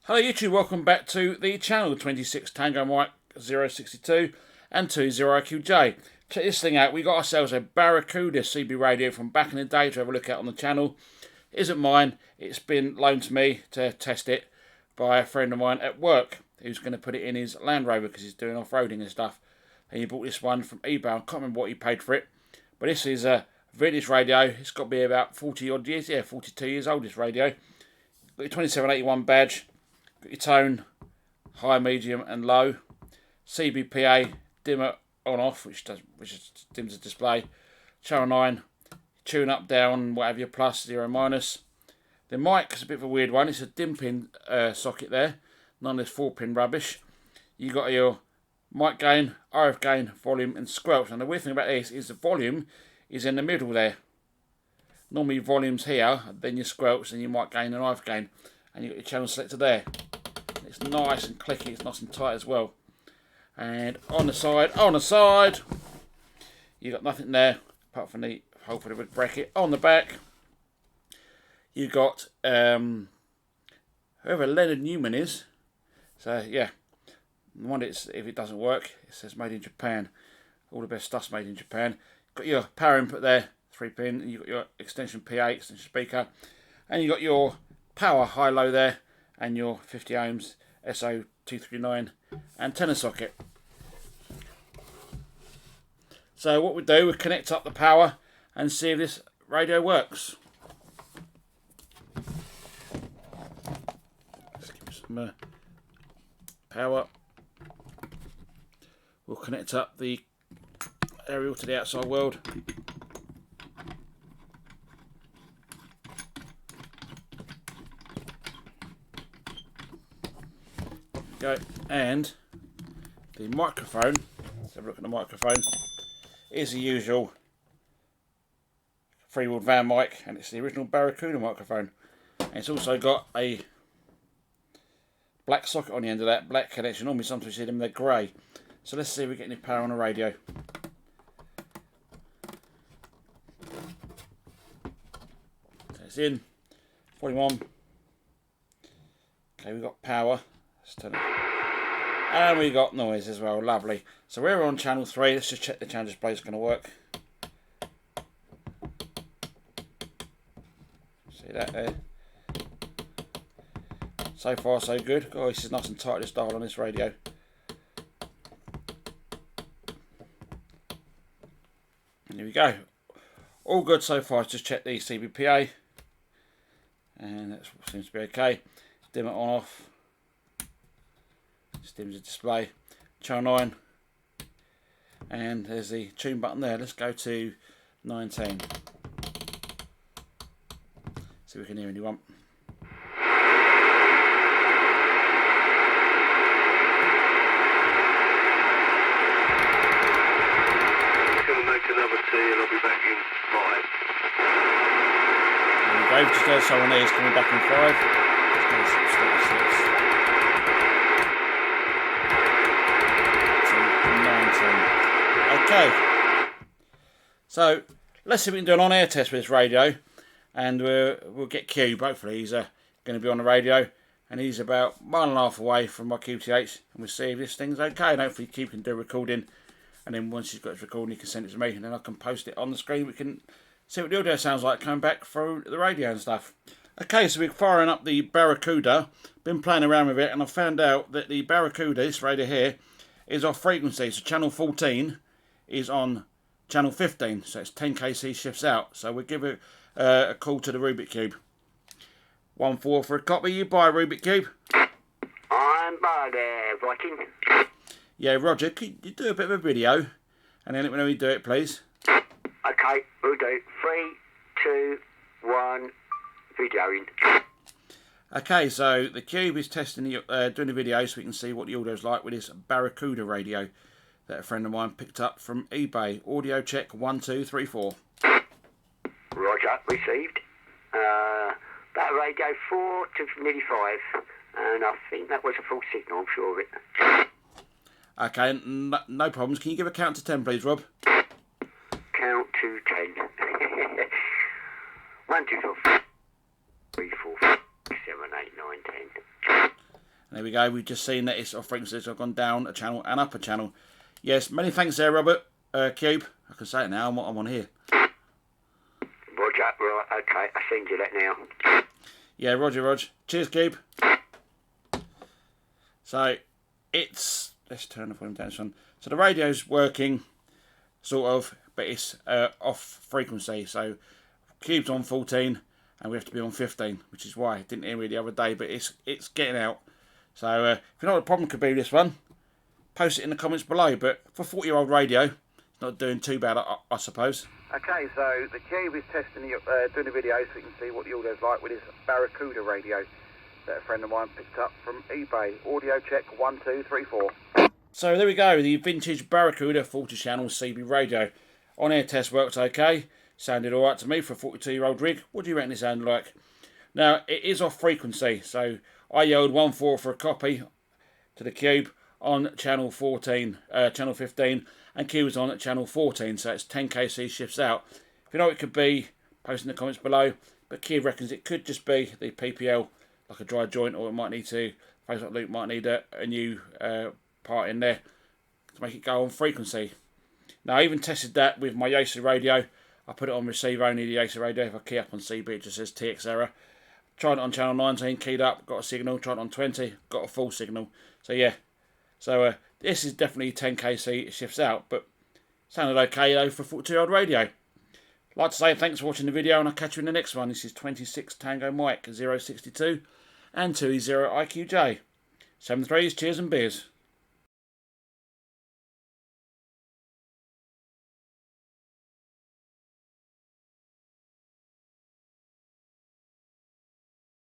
Hello YouTube, welcome back to the channel. 26 Tango Mike 062 and 20IQJ. Check this thing out, we got ourselves a Barracuda CB radio from back in the day to have a look at on the channel. It isn't mine, it's been loaned to me to test it by a friend of mine at work who's going to put it in his Land Rover because he's doing off-roading and stuff. And he bought this one from eBay. I can't remember what he paid for it, but this is a vintage radio. It's got to be about 40 odd years, 42 years old, this radio. Got your 2781 badge. Got your tone, high, medium and low. CBPA, dimmer on off, which dims the display. Channel 9, tune up, down, whatever your plus, 0 minus. The mic is a bit of a weird one. It's a dim pin socket there. None of this 4-pin rubbish. You got your mic gain, RF gain, volume and squelch. And the weird thing about this is the volume is in the middle there. Normally volume's here, then your squelch, and your mic gain and RF gain. And you've got your channel selector there. It's nice and clicky, it's nice and tight as well. And on the side, you've got nothing there apart from the hole for the big bracket. On the back, you've got whoever Leonard Newman is. So yeah, I wonder if it doesn't work. It says made in Japan. All the best stuff's made in Japan. Got your power input there, 3-pin. And you've got your extension PA, extension speaker. And you've got your power high-low there. And your 50 ohms SO239 antenna socket. So what we do, we connect up the power and see if this radio works. Let's give it some power. We'll connect up the aerial to the outside world. Go, and the microphone, let's have a look at the microphone, is the usual three-wheeled van mic, and it's the original Barracuda microphone. And it's also got a black socket on the end of that, black connection. Normally sometimes you see them, they're grey. So let's see if we get any power on the radio. So it's in, volume on. Okay, we've got power. Let's turn it. And we got noise as well, lovely. So we're on channel 3, let's just check the channel display is going to work. See that there? So far so good. Oh, this is nice and tight, this dial on this radio. And here we go. All good so far, just check the CBPA. And that seems to be okay. Dim it on off. Dims the display, channel 9, and there's the tune button there. Let's go to 19. See if we can hear anyone. Gonna make another tea and I'll be back in 5. There we go, just there's someone there is coming back in 5. Let's go to 6. Okay, so let's see what we can do an on-air test with this radio, and we'll get Cube. Hopefully he's going to be on the radio, and he's about 1.5 away from my QTH, and we'll see if this thing's okay, and hopefully Cube can do a recording, and then once he's got his recording he can send it to me, and then I can post it on the screen. We can see what the audio sounds like coming back through the radio and stuff. Okay, so we're firing up the Barracuda, been playing around with it, and I found out that the Barracuda, this radio here, is off frequency, so channel 14 is on channel 15, so it's 10 kc shifts out. So we'll give it a call to the Rubik Cube. 1-4 for a copy. You buy a Rubik Cube? I'm by there, Viking. Yeah, Roger, could you do a bit of a video and then let me know you do it, please? Okay, we'll do 3, 2, 1, videoing. Okay, so the Cube is testing doing the video so we can see what the audio's like with this Barracuda radio that a friend of mine picked up from eBay. Audio check 1, 2, 3, 4. Roger, received. That radio 4 to nearly 5, and I think that was a full signal, I'm sure of it. Okay, no problems. Can you give a count to 10, please, Rob? Count to 10. 1, 2, 3, 4, 5, 6, 7, 8, 9, 10. And there we go, we've just seen that it's off frequency, so I've gone down a channel and up a channel. Yes, many thanks there, Robert. Cube, I can say it now, I'm on here. Roger, right, okay, I send you that now. Yeah, Roger. Cheers, Cube. So, let's turn the volume down this one. So the radio's working, sort of, but it's off frequency. So Cube's on 14, and we have to be on 15, which is why I didn't hear it the other day, but it's getting out. So if you know what the problem could be with this one, post it in the comments below. But for 40-year-old radio, it's not doing too bad, I suppose. Okay, so the Cube is testing doing the video so we can see what the audio's like with his Barracuda radio that a friend of mine picked up from eBay. Audio check 1, 2, 3, 4. So there we go, the vintage Barracuda 40-channel CB radio. On-air test worked okay. Sounded alright to me for a 42-year-old rig. What do you reckon it sounded like? Now, it is off frequency, so I yelled 1-4 for a copy to the Cube on channel 15, and Q was on at channel 14, so it's 10 kc shifts out. If you know what it could be, post in the comments below, but Q reckons it could just be the PPL, like a dry joint, or it might need to, Facebook Luke might need a new part in there to make it go on frequency. Now, I even tested that with my Yaesu radio. I put it on receive only, the Yaesu radio. If I key up on CB, it just says TX error. Tried it on channel 19, keyed up, got a signal. Tried it on 20, got a full signal. So yeah, this is definitely 10 kc shifts out, but sounded okay though for a 42-year-old radio. I'd like to say thanks for watching the video, and I'll catch you in the next one. This is 26 Tango Mike 062 and 2E0 IQJ. 7 3s, cheers and beers.